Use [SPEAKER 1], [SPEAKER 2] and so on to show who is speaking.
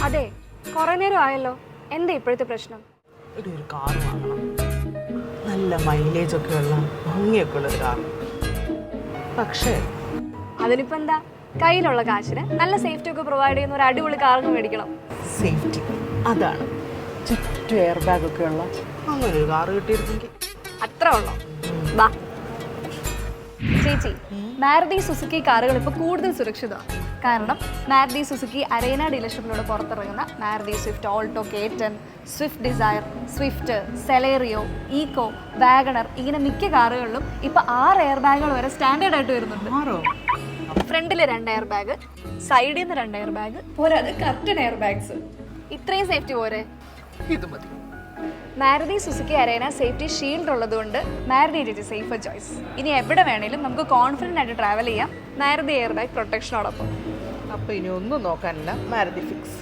[SPEAKER 1] അതെ, കുറെ നേരം ആയല്ലോ. എന്താ ഇപ്പോഴത്തെ പ്രശ്നം?
[SPEAKER 2] ഒരു കാർ വാങ്ങണം, നല്ല മൈലേജ് ഒക്കെ ഉള്ള ഭംഗിയൊക്കെ ഉള്ള ഒരു കാർ. പക്ഷേ
[SPEAKER 1] അതിനിപ്പോ എന്താ, കയ്യിലുള്ള കാശിന് നല്ല സേഫ്റ്റി ഒക്കെ പ്രൊവൈഡ് ചെയ്യുന്ന ഒരു അടിപൊളി കാർ മേടിക്കണം.
[SPEAKER 2] സേഫ്റ്റി അതാണ്, ചുറ്റും എയർ ബാഗ് ഒക്കെ ഉള്ള അങ്ങനെ ഒരു കാർ കിട്ടിയിരുന്നെങ്കിൽ.
[SPEAKER 1] അത്ര ഉള്ളോ? വാ ചേച്ചി, മാരുതി സുസുക്കി കാറുകൾ ഇപ്പോൾ കൂടുതൽ സുരക്ഷിതമാണ്. കാരണം മാരുതി സുസുക്കി അരേന ഡീലർഷിപ്പിലൂടെ പുറത്തിറങ്ങുന്ന Maruti Swift Alto, K10, Swift Dzire, Swift, Celerio, Eeco, WagonR, ഇങ്ങനെ മിക്ക കാറുകളിലും ഇപ്പോൾ 6 എയർ ബാഗുകൾ വരെ സ്റ്റാൻഡേർഡ് ആയിട്ട് വരുന്നുണ്ട്. ഫ്രണ്ടിൽ 2 എയർ ബാഗ്, സൈഡിൽ നിന്ന് 2 എയർ ബാഗ്, പോരാതെ കർട്ടൻ എയർ ബാഗ്സ്. ഇത്രയും സേഫ്റ്റി പോരെ?
[SPEAKER 2] ഇത് മതി.
[SPEAKER 1] Maruti Suzuki arena safety shield ഉള്ളതുകൊണ്ട് മാരുതി ചേച്ചി സേഫർ ചോയ്സ്. ഇനി എവിടെ വേണേലും നമുക്ക് കോൺഫിഡൻ്റ് ആയിട്ട് ട്രാവൽ ചെയ്യാം മാരുതി എയർ ബാഗ് പ്രൊട്ടക്ഷനോടൊപ്പം.
[SPEAKER 2] അപ്പോൾ ഇനി ഒന്നും നോക്കാനില്ല, മാരുതി ഫിക്സ്.